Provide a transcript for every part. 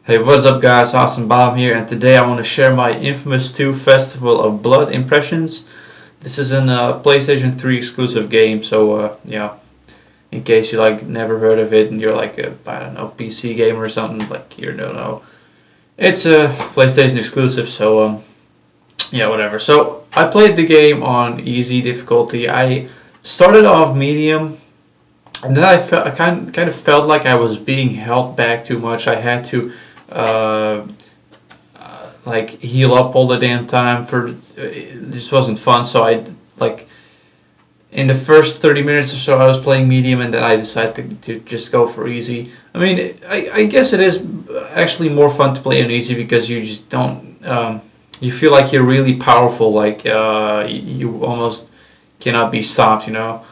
Hey, what's up guys, Awesome Bomb here, and today I want to share my Infamous 2 Festival of Blood impressions. This is a PlayStation 3 exclusive game, so yeah, in case you never heard of it and you're like a, I don't know, PC gamer or something, like you don't know. It's a PlayStation exclusive, so yeah, whatever. So I played the game on easy difficulty. I started off medium, and then I kind of felt like I was being held back too much. I had to uh, like heal up all the damn time. This wasn't fun, so I like in the first 30 minutes or so I was playing medium, and then I decided to just go for easy. I mean, I guess it is actually more fun to play on easy because you just don't you feel like you're really powerful, like you almost cannot be stopped, you know.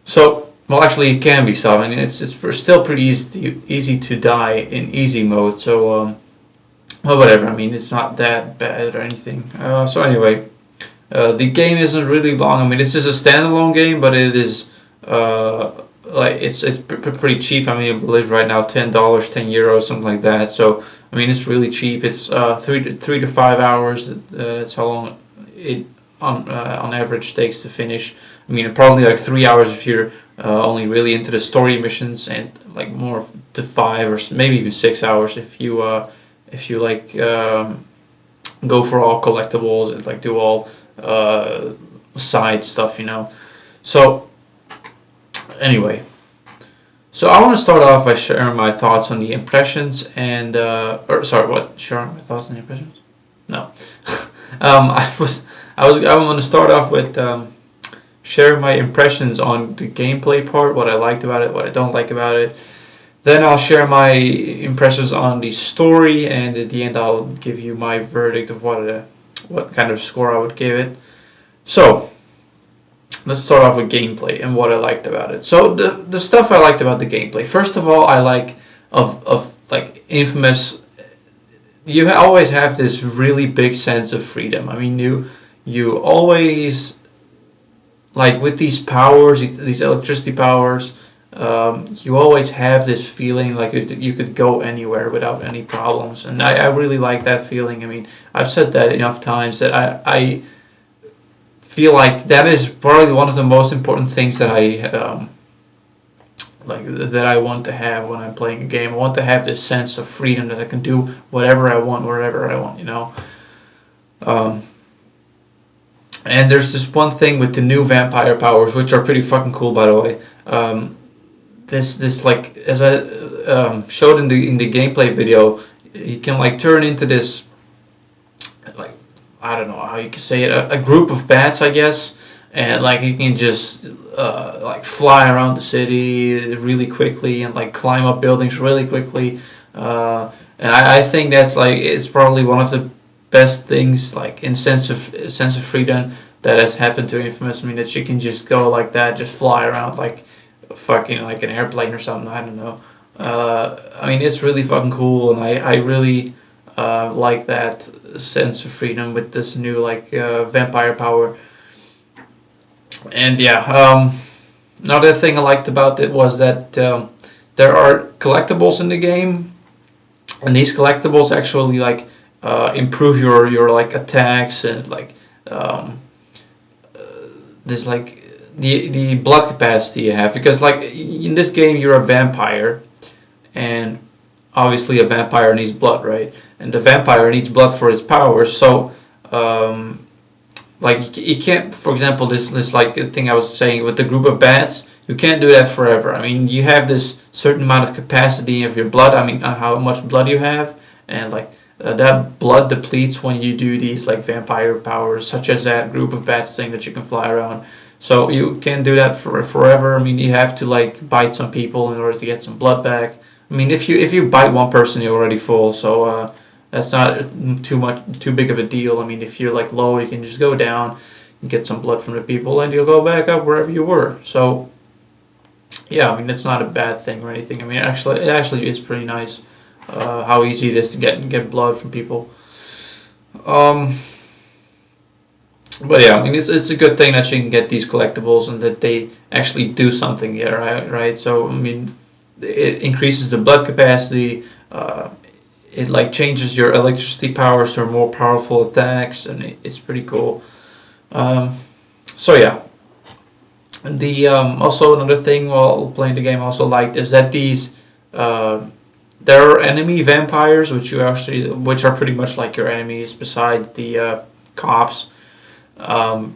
So, well, actually, it can be stopped. I mean, it's still pretty easy to die in easy mode. So, well, whatever. I mean, it's not that bad or anything. So anyway, the game isn't really long. I mean, this is a standalone game, but it is like it's pretty cheap. I mean, I believe right now $10, €10, something like that. So I mean, it's really cheap. It's 3 to 5 hours. That's how long it on average takes to finish. I mean, probably like 3 hours if you're only really into the story missions, and like more to 5 or maybe even 6 hours if you like go for all collectibles and like do all side stuff, you know. So anyway, so I want to start off by sharing my thoughts on the impressions and or sorry, what? Sharing my thoughts on the impressions? No. I want to start off with sharing my impressions on the gameplay part, what I liked about it, what I don't like about it. Then I'll share my impressions on the story, and at the end I'll give you my verdict of what kind of score I would give it. So let's start off with gameplay and what I liked about it. So the stuff I liked about the gameplay. First of all, I like of like Infamous. You always have this really big sense of freedom. I mean, you always like with these powers, these electricity powers. You always have this feeling like you could go anywhere without any problems, and I really like that feeling. I mean, I've said that enough times that I feel like that is probably one of the most important things that I want to have when I'm playing a game. I want to have this sense of freedom that I can do whatever I want, wherever I want, you know. Um, and there's this one thing with the new vampire powers, which are pretty fucking cool, by the way. This like as I showed in the gameplay video, you can like turn into this, like, I don't know how you can say it, a group of bats, I guess, and like you can just like fly around the city really quickly and like climb up buildings really quickly, and I think that's like it's probably one of the best things like in sense of freedom that has happened to Infamous. I mean, that you can just go like that, just fly around like fucking like an airplane or something. I don't know. I mean, it's really fucking cool, and I really like that sense of freedom with this new like vampire power. And yeah, another thing I liked about it was that there are collectibles in the game, and these collectibles actually like improve your like attacks and like this like the blood capacity you have, because like in this game you're a vampire, and obviously a vampire needs blood, right? And the vampire needs blood for its powers. So like you can't, for example, this like thing I was saying with the group of bats, you can't do that forever. I mean, you have this certain amount of capacity of your blood. I mean, how much blood you have, and like that blood depletes when you do these like vampire powers, such as that group of bats thing that you can fly around. So you can't do that for forever. I mean, you have to like bite some people in order to get some blood back. I mean, if you bite one person, you're already full. So that's not too big of a deal. I mean, if you're like low, you can just go down and get some blood from the people, and you'll go back up wherever you were. So yeah, I mean, it's not a bad thing or anything. I mean, it actually is pretty nice how easy it is to get blood from people. Um, but yeah, I mean, it's a good thing that you can get these collectibles and that they actually do something here, right? So I mean, it increases the blood capacity. it like changes your electricity powers to more powerful attacks, and it's pretty cool. Um, so yeah, the also another thing while playing the game I also liked is that these uh, there are enemy vampires which are pretty much like your enemies beside the cops. Um,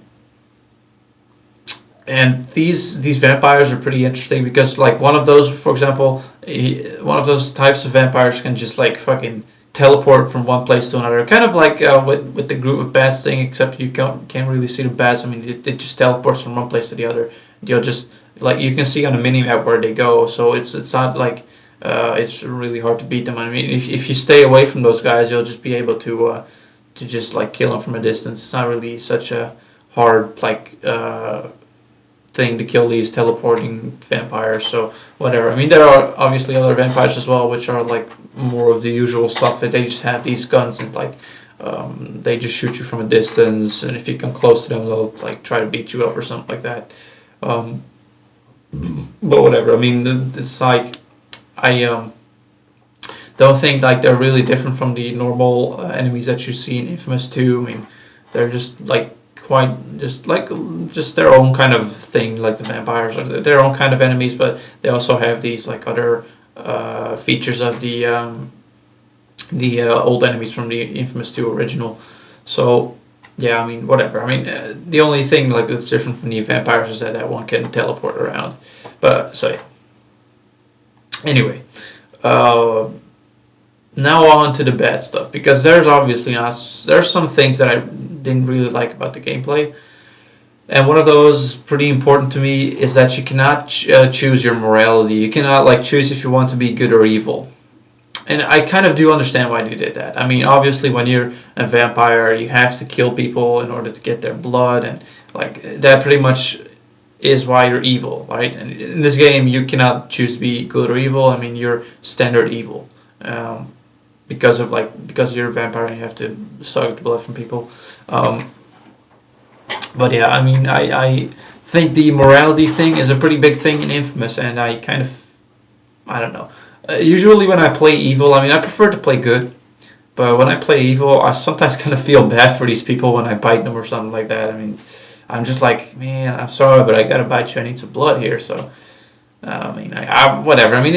and these vampires are pretty interesting because like one of those, for example, one of those types of vampires can just like fucking teleport from one place to another, kind of like with the group of bats thing, except you can't really see the bats. I mean, it just teleports from one place to the other. You'll just like you can see on the mini map where they go, so it's not like it's really hard to beat them. I mean, if you stay away from those guys, you'll just be able to just like kill them from a distance. It's not really such a hard like thing to kill these teleporting vampires. So whatever. I mean, there are obviously other vampires as well, which are like more of the usual stuff. That they just have these guns and like they just shoot you from a distance, and if you come close to them, they'll like try to beat you up or something like that. Um, but whatever. I mean, it's like I don't think like they're really different from the normal enemies that you see in Infamous 2. I mean, they're just like quite just their own kind of thing. Like the vampires are their own kind of enemies, but they also have these like other features of the old enemies from the Infamous 2 original. So yeah, I mean whatever. I mean the only thing like that's different from the vampires is that one can teleport around. But so yeah. Anyway. Uh, Now on to the bad stuff, because there's obviously not there's some things that I didn't really like about the gameplay, and one of those pretty important to me is that you cannot choose your morality. You cannot like choose if you want to be good or evil, and I kind of do understand why they did that. I mean, obviously, when you're a vampire, you have to kill people in order to get their blood, and like that pretty much is why you're evil, right? And in this game, you cannot choose to be good or evil. I mean, you're standard evil. Because you're a vampire and you have to suck the blood from people. But yeah, I mean, I think the morality thing is a pretty big thing in Infamous, and I don't know. Usually when I play evil, I mean, I prefer to play good, but when I play evil, I sometimes kind of feel bad for these people when I bite them or something like that. I mean, I'm just like, man, I'm sorry, but I gotta bite you. I need some blood here, so. I mean, whatever. I mean,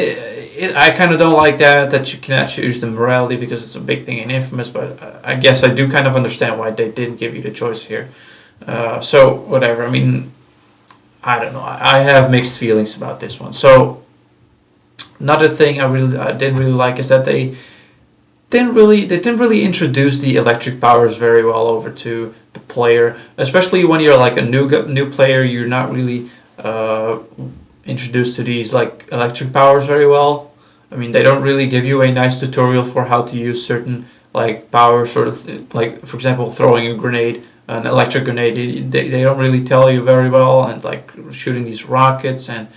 I kind of don't like that you cannot choose the morality because it's a big thing in Infamous, but I guess I do kind of understand why they didn't give you the choice here. So, whatever. I mean, I don't know. I have mixed feelings about this one. So, another thing I didn't really like is that they didn't really introduce the electric powers very well over to the player, especially when you're like a new player. You're not really introduced to these like electric powers very well. I mean, they don't really give you a nice tutorial for how to use certain like powers, sort of like for example throwing a grenade, an electric grenade. They don't really tell you very well, and like shooting these rockets and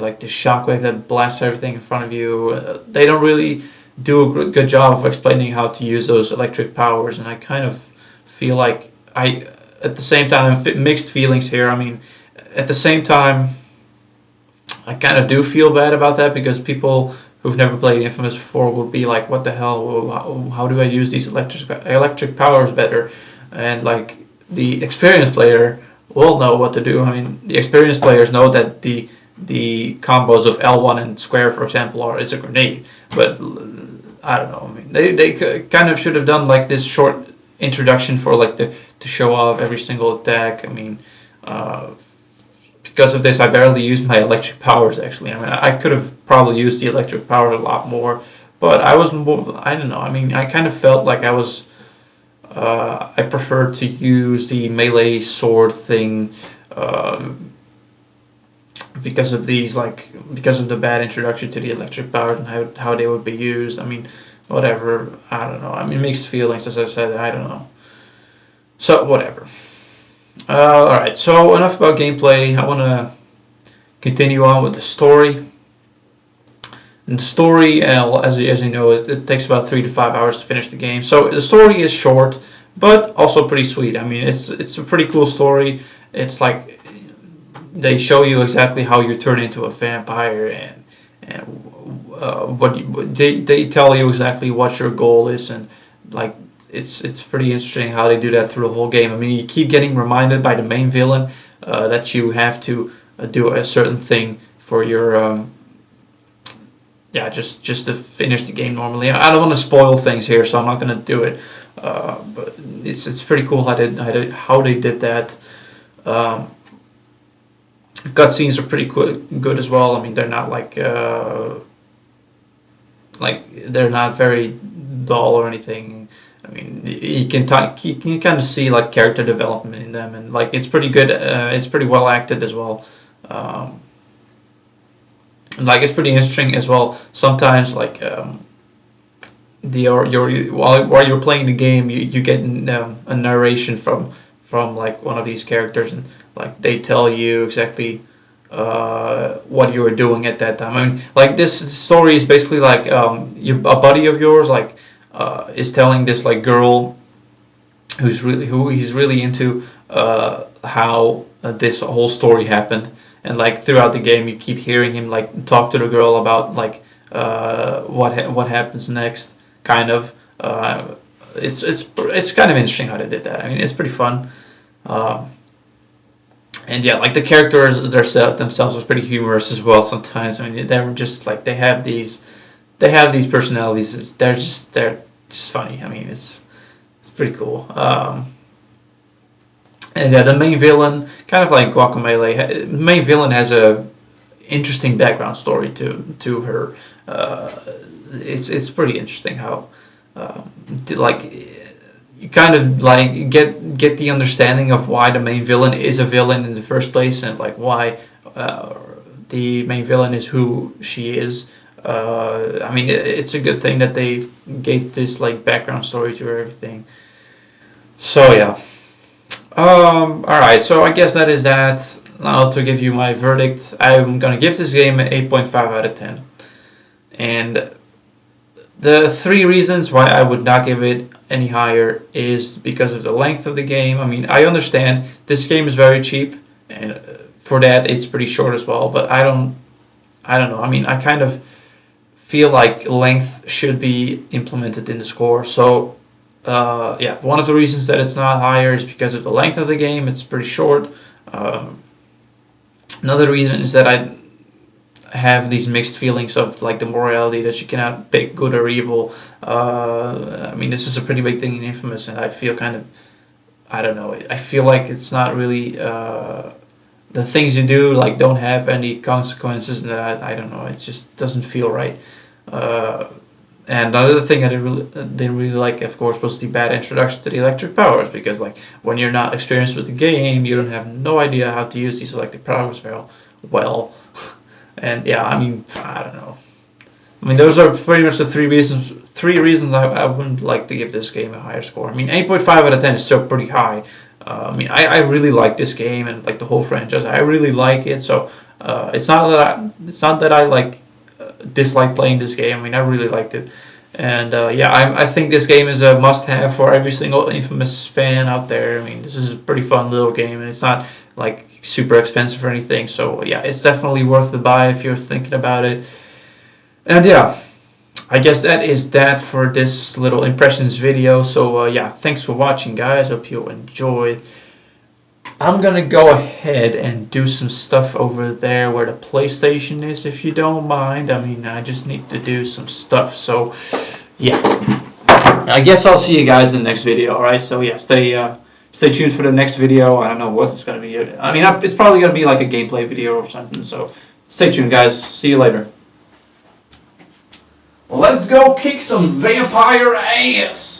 like the shockwave that blasts everything in front of you. They don't really do a good job of explaining how to use those electric powers, and I kind of feel like at the same time mixed feelings here. I mean, at the same time, I kind of do feel bad about that because people who've never played Infamous before would be like, what the hell, how do I use these electric powers better? And like the experienced player will know what to do. I mean, the experienced players know that the combos of L1 and square, for example, is a grenade. But I don't know. I mean, they kind of should have done like this short introduction for like to show off every single attack. I mean, because of this, I barely used my electric powers, actually. I mean, I could have probably used the electric powers a lot more, but I was more, I don't know, I mean, I kind of felt like I preferred to use the melee sword thing, because of because of the bad introduction to the electric powers and how they would be used. I mean, whatever, I don't know, I mean, mixed feelings, as I said, I don't know. So, whatever. Alright, so enough about gameplay. I want to continue on with the story. And the story, as you know, it takes about 3 to 5 hours to finish the game. So the story is short, but also pretty sweet. I mean, it's a pretty cool story. It's like they show you exactly how you turn into a vampire and they tell you exactly what your goal is, and like it's pretty interesting how they do that through the whole game. I mean, you keep getting reminded by the main villain that you have to do a certain thing for your yeah, just to finish the game normally. I don't want to spoil things here, so I'm not gonna do it. But it's pretty cool how they did that. Um, Cutscenes are pretty good as well. I mean, they're not like they're not very dull or anything. I mean, you can kind of see like character development in them, and like it's pretty good. It's pretty well acted as well. Um, like it's pretty interesting as well. Sometimes like while you're playing the game, you get a narration from like one of these characters, and like they tell you exactly what you were doing at that time. I mean, like this story is basically like a buddy of yours like is telling this like girl who he's really into how this whole story happened, and like throughout the game you keep hearing him like talk to the girl about like what happens next, kind of. It's kind of interesting how they did that. I mean, it's pretty fun. And yeah, like the characters themselves are pretty humorous as well sometimes. I mean, they're just like they have these personalities. They're just funny. I mean, it's pretty cool. And yeah, the main villain, kind of like Guacamelee, the main villain has a interesting background story to her. It's pretty interesting how like you kind of like get the understanding of why the main villain is a villain in the first place, and like why the main villain is who she is. I mean, it's a good thing that they gave this like background story to everything. So yeah. All right. So I guess that is that. Now to give you my verdict, I'm gonna give this game an 8.5 out of 10, and the three reasons why I would not give it any higher is because of the length of the game. I mean, I understand this game is very cheap, and for that it's pretty short as well. But I don't know. I mean, I kind of feel like length should be implemented in the score. So yeah, one of the reasons that it's not higher is because of the length of the game. It's pretty short. Another reason is that I have these mixed feelings of like the morality, that you cannot pick good or evil. I mean, this is a pretty big thing in inFamous, and I feel kind of, I don't know, I feel like it's not really the things you do like don't have any consequences, and I don't know, it just doesn't feel right. And another thing I didn't really like, of course, was the bad introduction to the electric powers, because like when you're not experienced with the game, you don't have no idea how to use these electric powers well. And yeah, I mean, I don't know. I mean, those are pretty much the three reasons I wouldn't like to give this game a higher score. I mean, 8.5 out of 10 is still pretty high. I mean, I really like this game and like the whole franchise. I really like it. So it's not that I like dislike playing this game. I mean, I really liked it. And yeah, I think this game is a must-have for every single inFamous fan out there. I mean, this is a pretty fun little game, and it's not like super expensive or anything. So yeah, it's definitely worth the buy if you're thinking about it. And yeah, I guess that is that for this little impressions video. So yeah, thanks for watching, guys. Hope you enjoyed. I'm gonna go ahead and do some stuff over there where the PlayStation is, if you don't mind. I mean, I just need to do some stuff. So yeah, I guess I'll see you guys in the next video. All right. So yeah, stay tuned for the next video. I don't know what it's gonna be. I mean, it's probably gonna be like a gameplay video or something. So stay tuned, guys. See you later. Let's go kick some vampire ass!